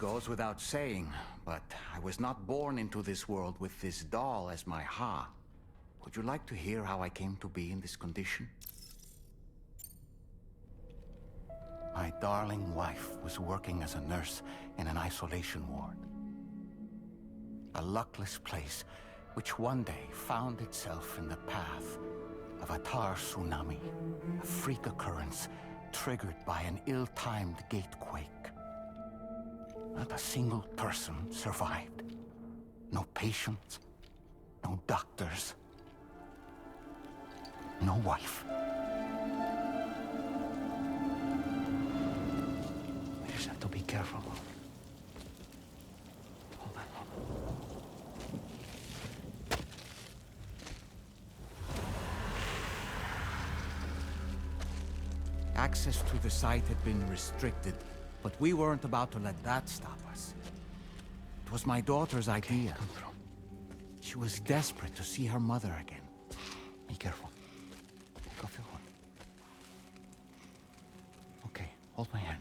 goes without saying, but I was not born into this world with this doll as my ha. Would you like to hear how I came to be in this condition? My darling wife was working as a nurse in an isolation ward. A luckless place which one day found itself in the path of a tar tsunami, a freak occurrence triggered by an ill-timed gatequake. Not a single person survived. No patients, no doctors, no wife. We just have to be careful. Hold on. Access to the site had been restricted, but we weren't about to let that stop us. It was my daughter's idea. Come through. She was desperate to see her mother again. Be careful. Take off your hood. Okay, hold my hand.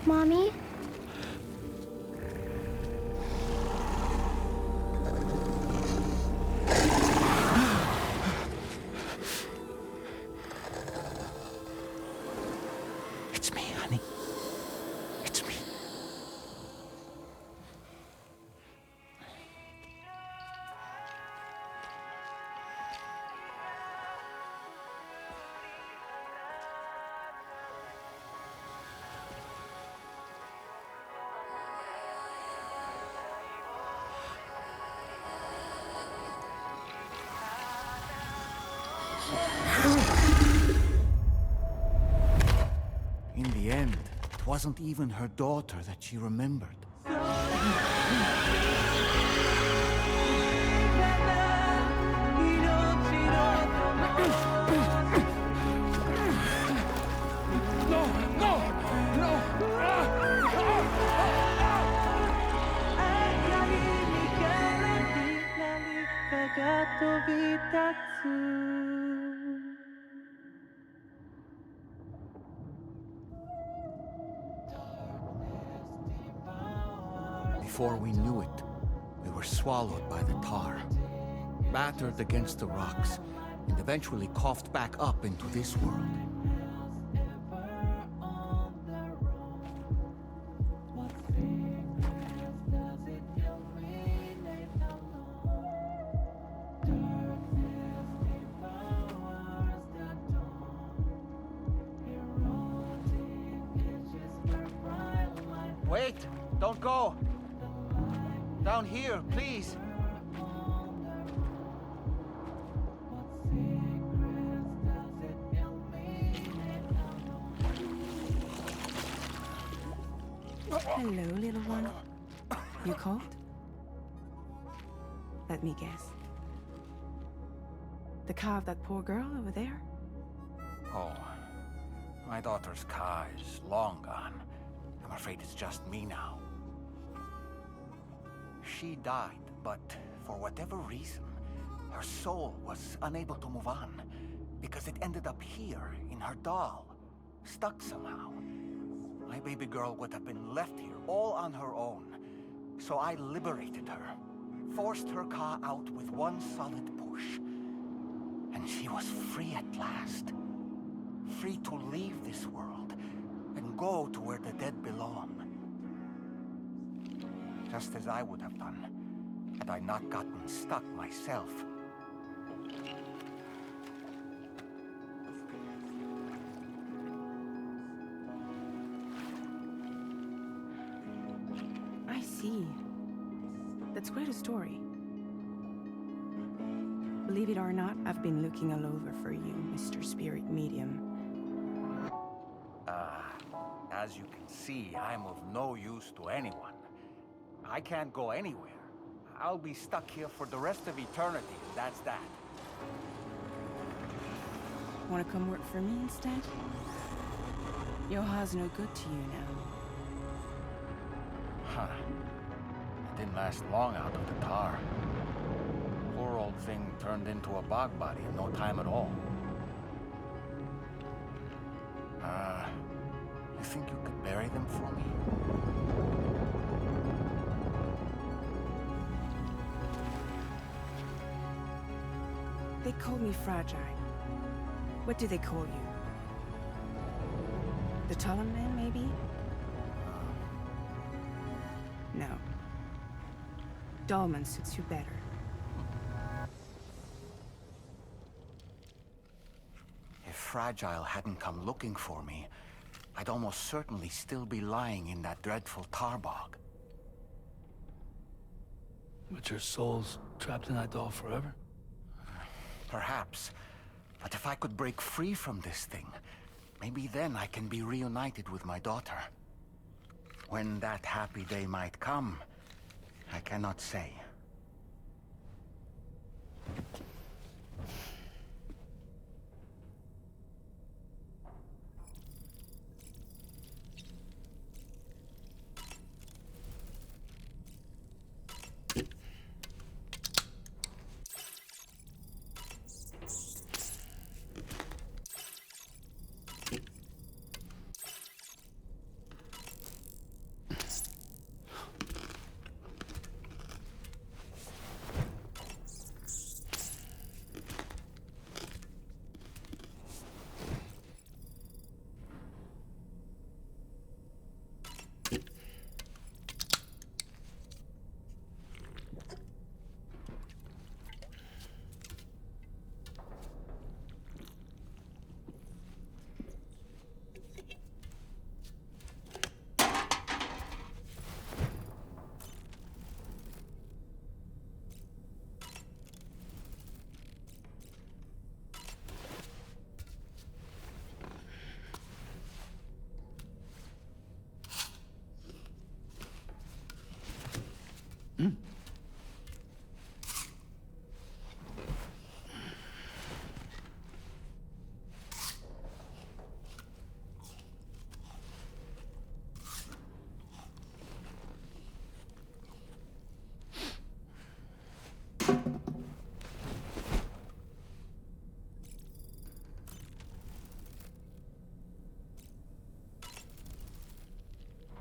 Mommy? It's me, honey. It's me. In the end, it wasn't even her daughter that she remembered. Before we knew it, we were swallowed by the tar, battered against the rocks, and eventually coughed back up into this world. Wait! Don't go! Down here, please! Hello, little one. You cold? Let me guess. The car of that poor girl over there? Oh, my daughter's car is long gone. I'm afraid it's just me now. She died, but for whatever reason, her soul was unable to move on, because it ended up here, in her doll, stuck somehow. My baby girl would have been left here all on her own, so I liberated her, forced her car out with one solid push, and she was free at last. Free to leave this world and go to where the dead belong. Just as I would have done, had I not gotten stuck myself. I see. That's quite a story. Believe it or not, I've been looking all over for you, Mr. Spirit Medium. As you can see, I'm of no use to anyone. I can't go anywhere. I'll be stuck here for the rest of eternity, and that's that. Want to come work for me instead? Yoha's no good to you now. Huh. It didn't last long out of the tar. Poor old thing turned into a bog body in no time at all. You think you could bury them for me? They call me fragile. What do they call you? The Talon Man, maybe? No. Dahlman suits you better. If Fragile hadn't come looking for me, I'd almost certainly still be lying in that dreadful tar bog. But your soul's trapped in that doll forever? Perhaps. But if I could break free from this thing, maybe then I can be reunited with my daughter. When that happy day might come, I cannot say.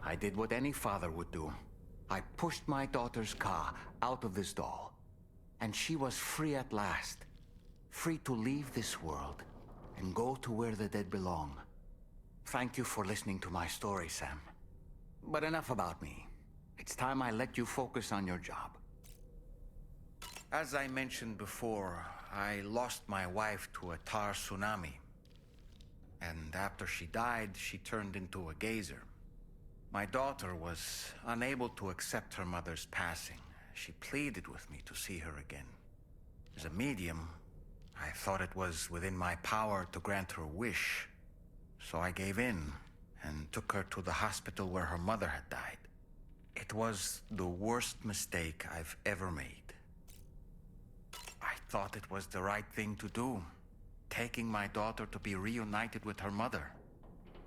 I did what any father would do. I pushed my daughter's Ka out of this doll. And she was free at last. Free to leave this world and go to where the dead belong. Thank you for listening to my story, Sam. But enough about me. It's time I let you focus on your job. As I mentioned before, I lost my wife to a tar tsunami. And after she died, she turned into a gazer. My daughter was unable to accept her mother's passing. She pleaded with me to see her again. As a medium, I thought it was within my power to grant her wish. So I gave in and took her to the hospital where her mother had died. It was the worst mistake I've ever made. I thought it was the right thing to do, taking my daughter to be reunited with her mother.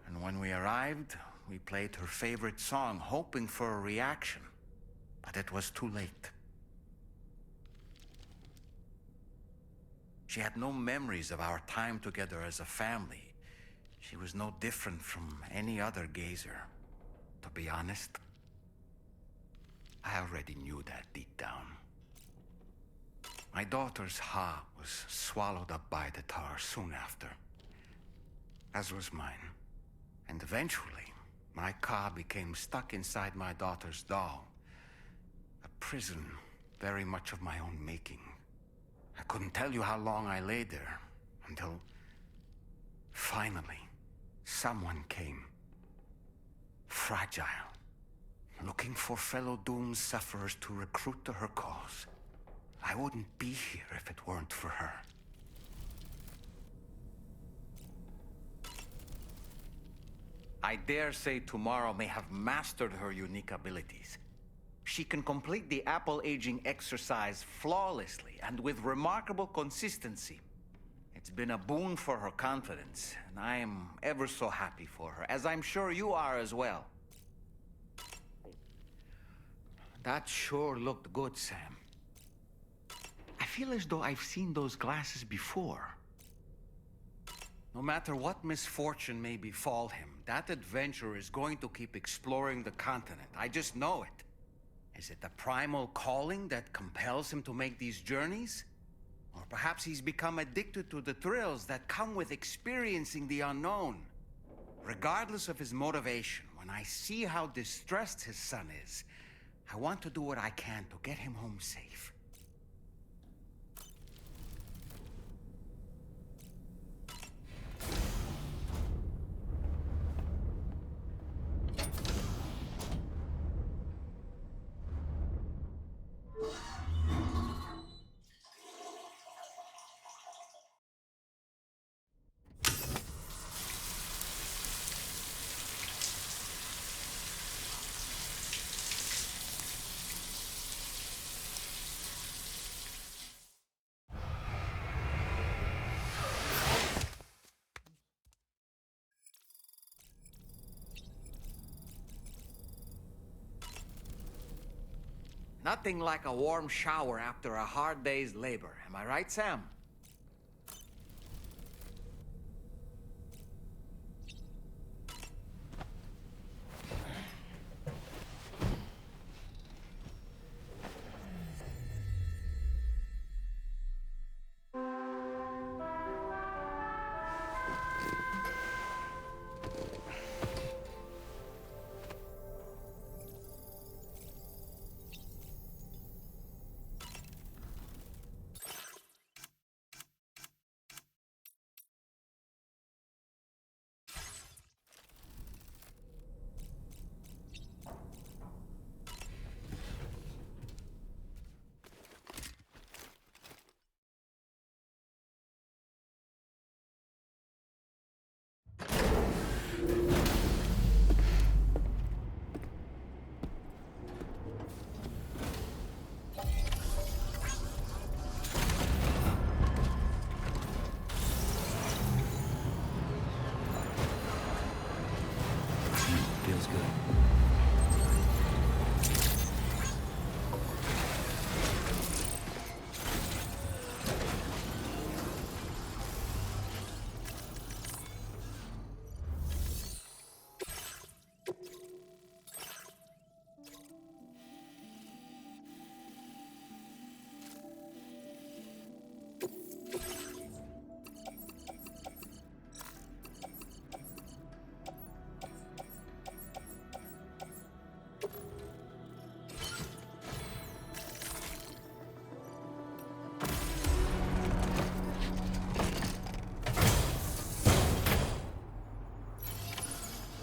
And when we arrived, we played her favorite song, hoping for a reaction. But it was too late. She had no memories of our time together as a family. She was no different from any other gazer. To be honest, I already knew that deep down. My daughter's Ha was swallowed up by the tar soon after, as was mine. And eventually, my Ka became stuck inside my daughter's doll. A prison very much of my own making. I couldn't tell you how long I lay there, until finally, someone came. Fragile. Looking for fellow doomed sufferers to recruit to her cause. I wouldn't be here if it weren't for her. I dare say tomorrow may have mastered her unique abilities. She can complete the apple aging exercise flawlessly and with remarkable consistency. It's been a boon for her confidence, and I am ever so happy for her, as I'm sure you are as well. That sure looked good, Sam. I feel as though I've seen those glasses before. No matter what misfortune may befall him, that adventurer is going to keep exploring the continent. I just know it. Is it the primal calling that compels him to make these journeys? Or perhaps he's become addicted to the thrills that come with experiencing the unknown. Regardless of his motivation, when I see how distressed his son is, I want to do what I can to get him home safe. Nothing like a warm shower after a hard day's labor. Am I right, Sam? Feels good.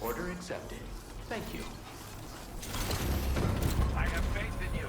Order accepted. Thank you. I have faith in you.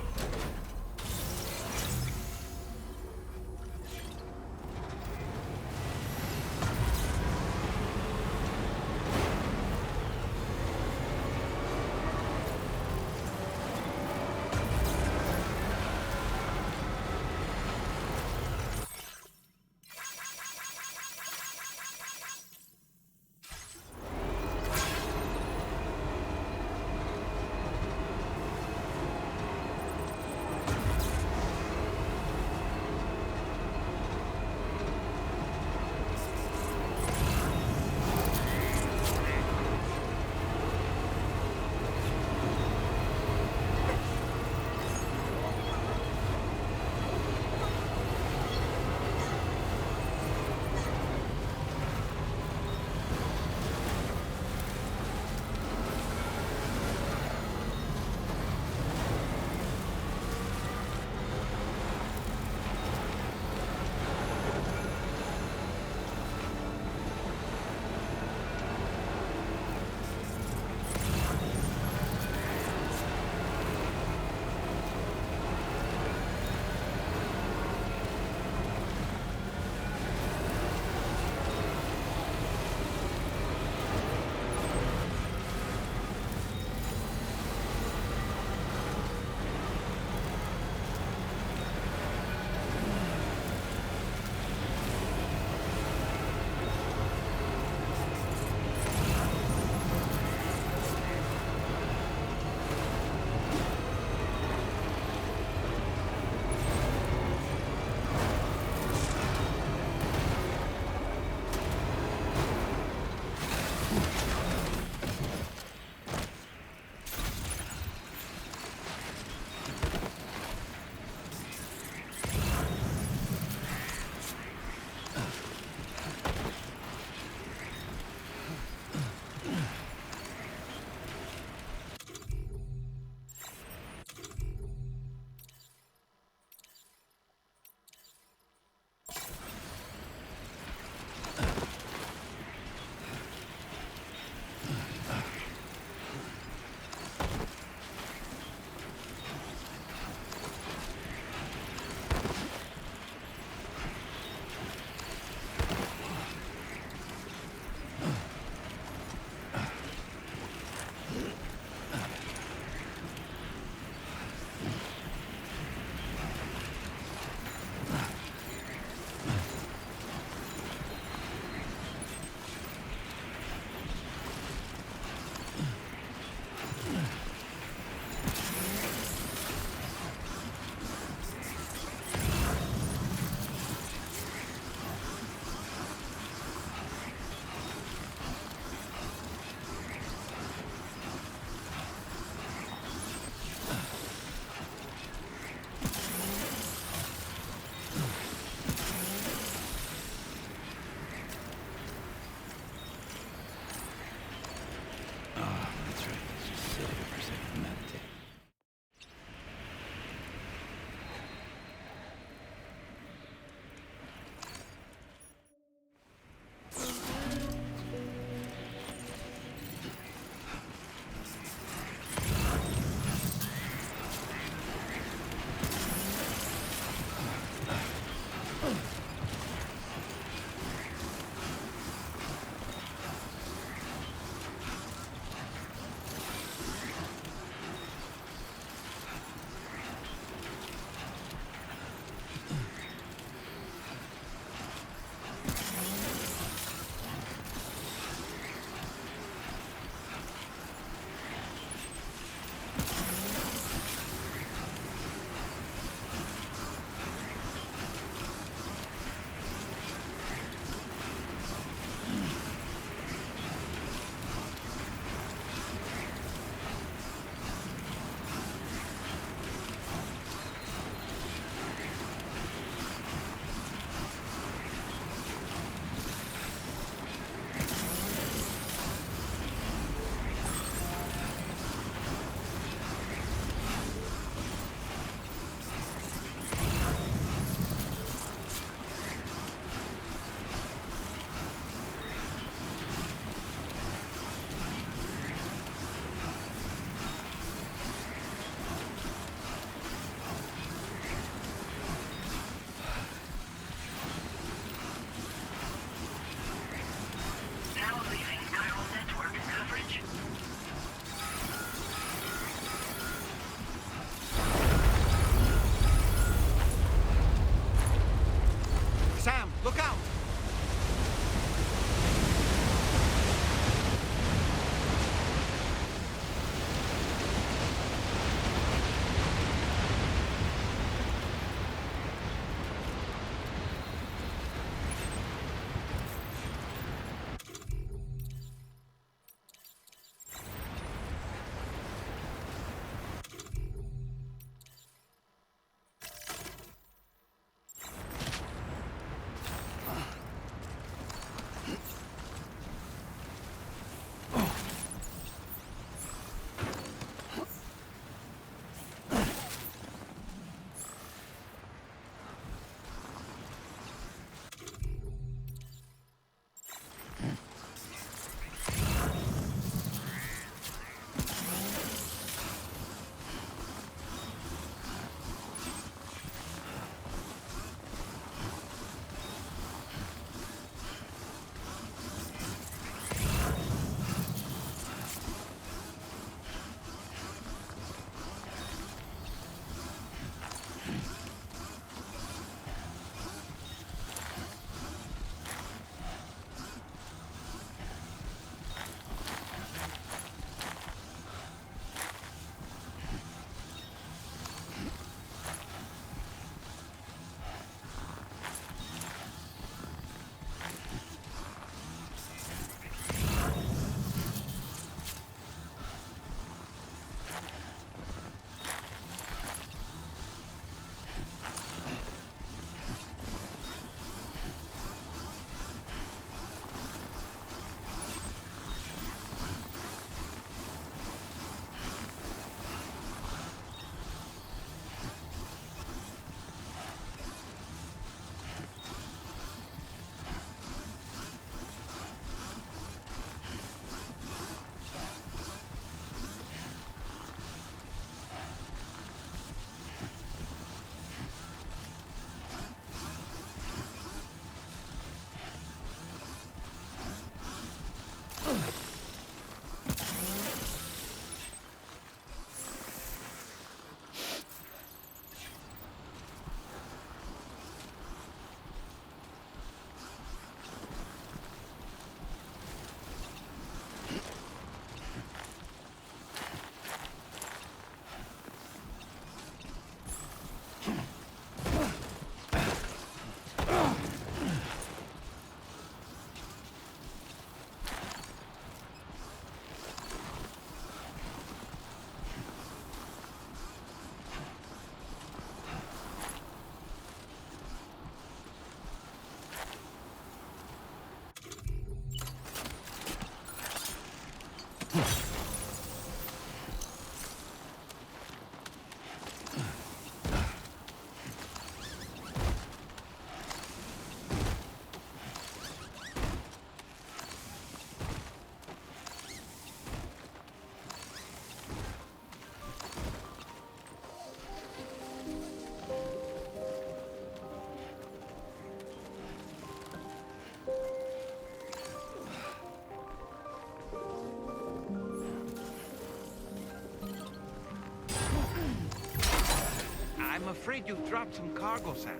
I'm afraid you've dropped some cargo, Sam.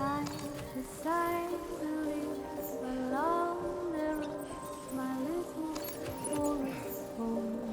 I decide to live along the road, my little forest home.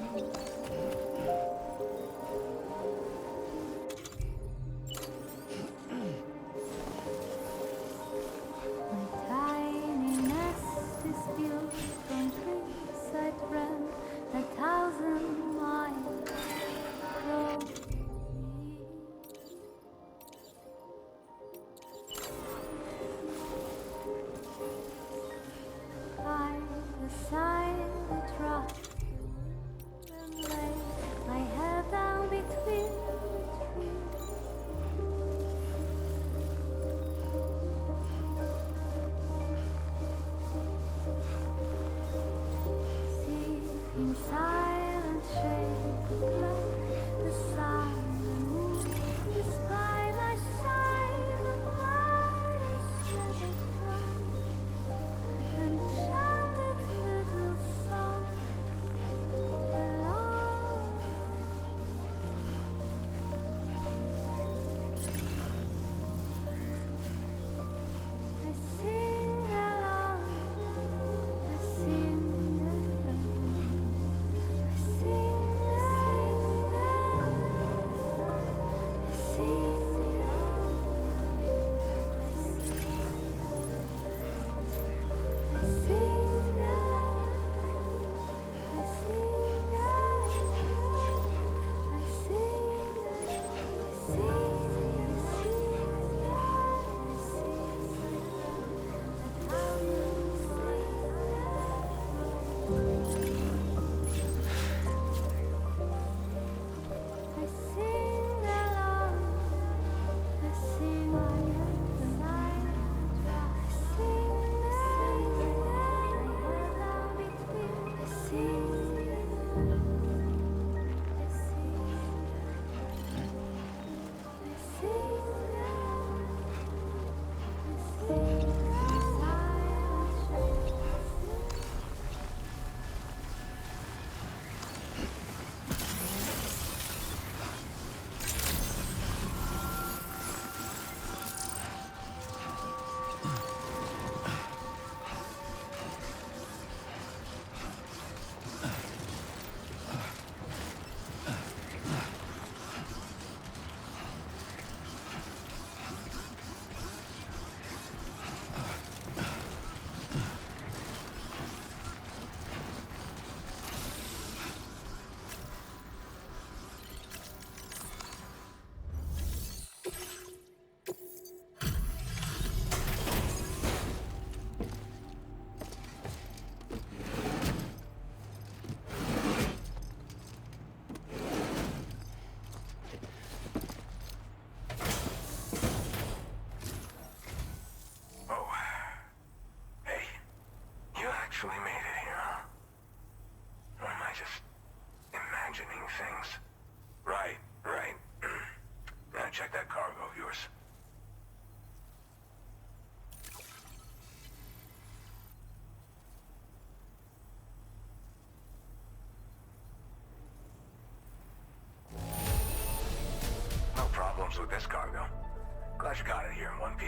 Glad you got it here in one piece.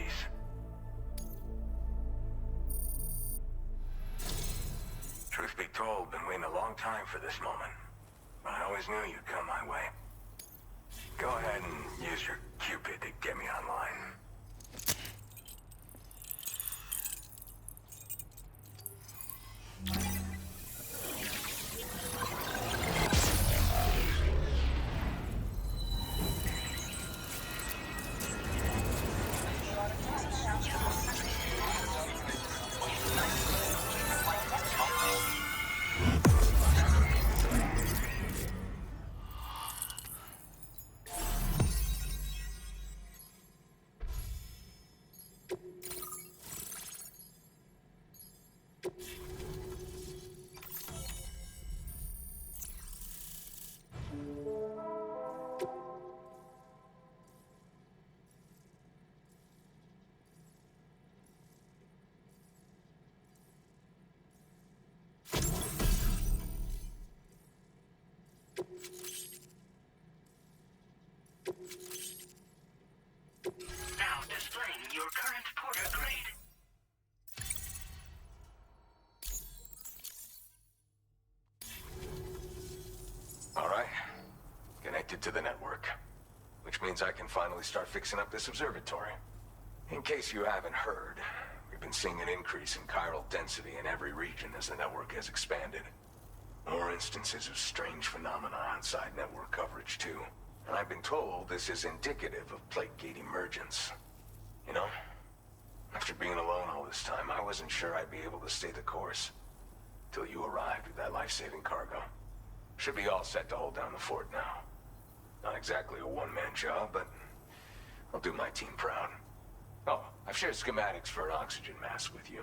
Truth be told, been waiting a long time for this moment. But I always knew you'd come my way. Go ahead and use your Cupid to get me online. Now displaying your current porter grade. All right. Connected to the network. Which means I can finally start fixing up this observatory. In case you haven't heard, we've been seeing an increase in chiral density in every region as the network has expanded. More instances of strange phenomena outside network coverage, too. And I've been told this is indicative of plate gate emergence. You know, after being alone all this time, I wasn't sure I'd be able to stay the course. Till you arrived with that life-saving cargo. Should be all set to hold down the fort now. Not exactly a one-man job, but I'll do my team proud. Oh, I've shared schematics for an oxygen mask with you.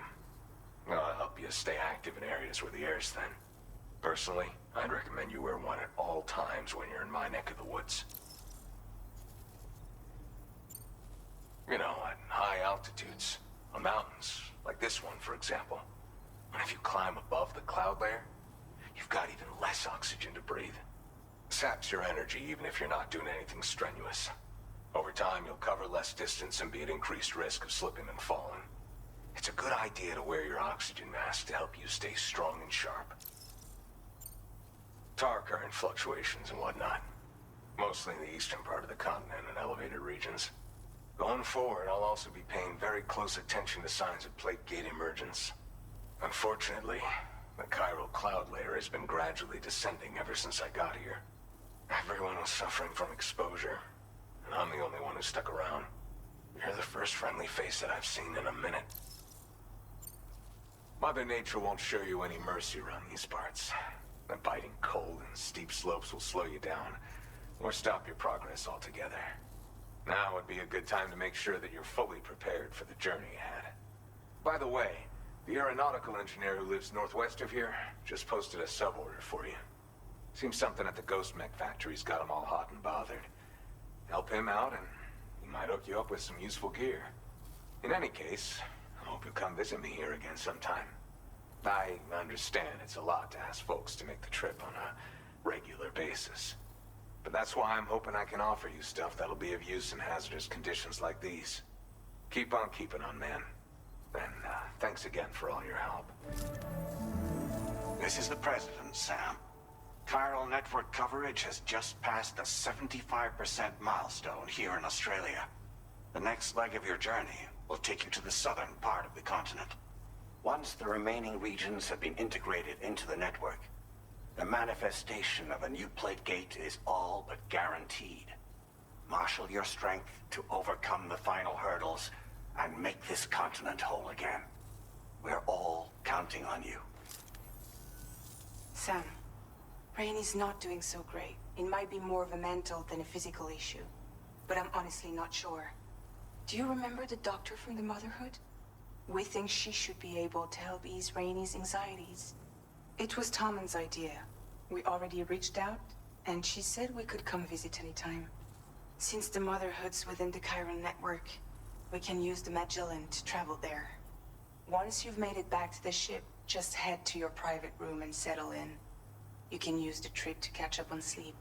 I'll help you stay active in areas where the air's thin. Personally, I'd recommend you wear one at all times when you're in my neck of the woods. You know, at high altitudes, on mountains, like this one, for example. And if you climb above the cloud layer, you've got even less oxygen to breathe. Saps your energy even if you're not doing anything strenuous. Over time, you'll cover less distance and be at increased risk of slipping and falling. It's a good idea to wear your oxygen mask to help you stay strong and sharp. Tar current fluctuations and whatnot. Mostly in the eastern part of the continent and elevated regions. Going forward, I'll also be paying very close attention to signs of plate gate emergence. Unfortunately, the chiral cloud layer has been gradually descending ever since I got here. Everyone was suffering from exposure, and I'm the only one who stuck around. You're the first friendly face that I've seen in a minute. Mother Nature won't show you any mercy around these parts. The biting cold and steep slopes will slow you down, or stop your progress altogether. Now would be a good time to make sure that you're fully prepared for the journey ahead. By the way, the aeronautical engineer who lives northwest of here just posted a sub-order for you. Seems something at the Ghost Mech factory's got him all hot and bothered. Help him out and he might hook you up with some useful gear. In any case, I hope you'll come visit me here again sometime. I understand it's a lot to ask folks to make the trip on a regular basis. But that's why I'm hoping I can offer you stuff that'll be of use in hazardous conditions like these. Keep on keeping on, man. And thanks again for all your help. This is the President, Sam. Chiral network coverage has just passed the 75% milestone here in Australia. The next leg of your journey will take you to the southern part of the continent. Once the remaining regions have been integrated into the network, the manifestation of a new plate gate is all but guaranteed. Marshal your strength to overcome the final hurdles and make this continent whole again. We're all counting on you. Sam, Rainey's not doing so great. It might be more of a mental than a physical issue, but I'm honestly not sure. Do you remember the doctor from the Motherhood? We think she should be able to help ease Rainey's anxieties. It was Tommen's idea. We already reached out, and she said we could come visit anytime. Since the Motherhood's within the Chiron network, we can use the Magellan to travel there. Once you've made it back to the ship, just head to your private room and settle in. You can use the trip to catch up on sleep.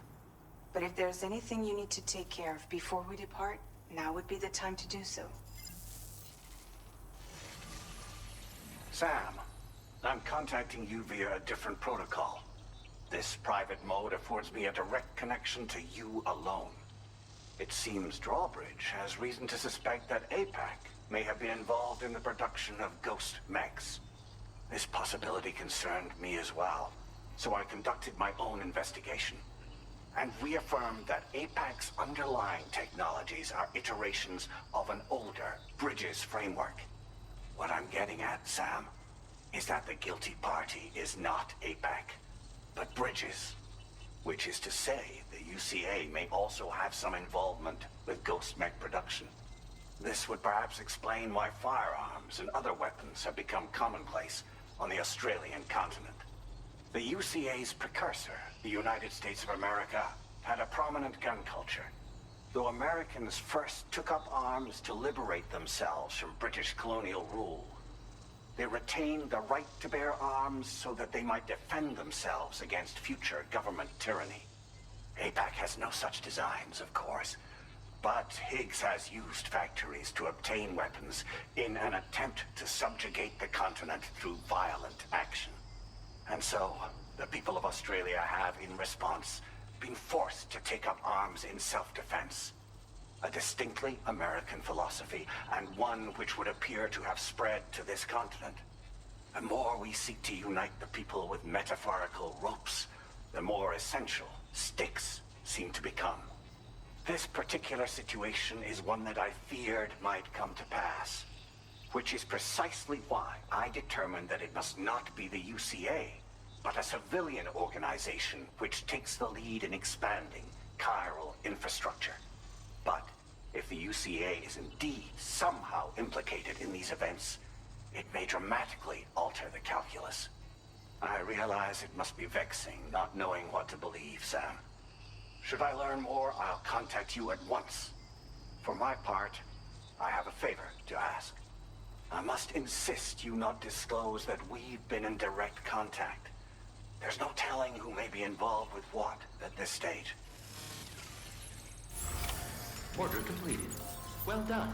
But if there's anything you need to take care of before we depart, now would be the time to do so. Sam, I'm contacting you via a different protocol. This private mode affords me a direct connection to you alone. It seems Drawbridge has reason to suspect that APAC may have been involved in the production of ghost mechs. This possibility concerned me as well, so I conducted my own investigation and reaffirmed that APAC's underlying technologies are iterations of an older Bridges framework. What I'm getting at, Sam, is that the guilty party is not APAC, but Bridges. Which is to say, the UCA may also have some involvement with ghost mech production. This would perhaps explain why firearms and other weapons have become commonplace on the Australian continent. The UCA's precursor, the United States of America, had a prominent gun culture. Though Americans first took up arms to liberate themselves from British colonial rule, they retained the right to bear arms so that they might defend themselves against future government tyranny. APAC has no such designs, of course, but Higgs has used factories to obtain weapons in an attempt to subjugate the continent through violent action. And so, the people of Australia have, in response, been forced to take up arms in self-defense. A distinctly American philosophy, and one which would appear to have spread to this continent. The more we seek to unite the people with metaphorical ropes, the more essential sticks seem to become. This particular situation is one that I feared might come to pass, which is precisely why I determined that it must not be the UCA, but a civilian organization which takes the lead in expanding chiral infrastructure. But if the UCA is indeed somehow implicated in these events, it may dramatically alter the calculus. I realize it must be vexing not knowing what to believe, Sam. Should I learn more, I'll contact you at once. For my part, I have a favor to ask. I must insist you not disclose that we've been in direct contact. There's no telling who may be involved with what at this stage. Order completed. Well done.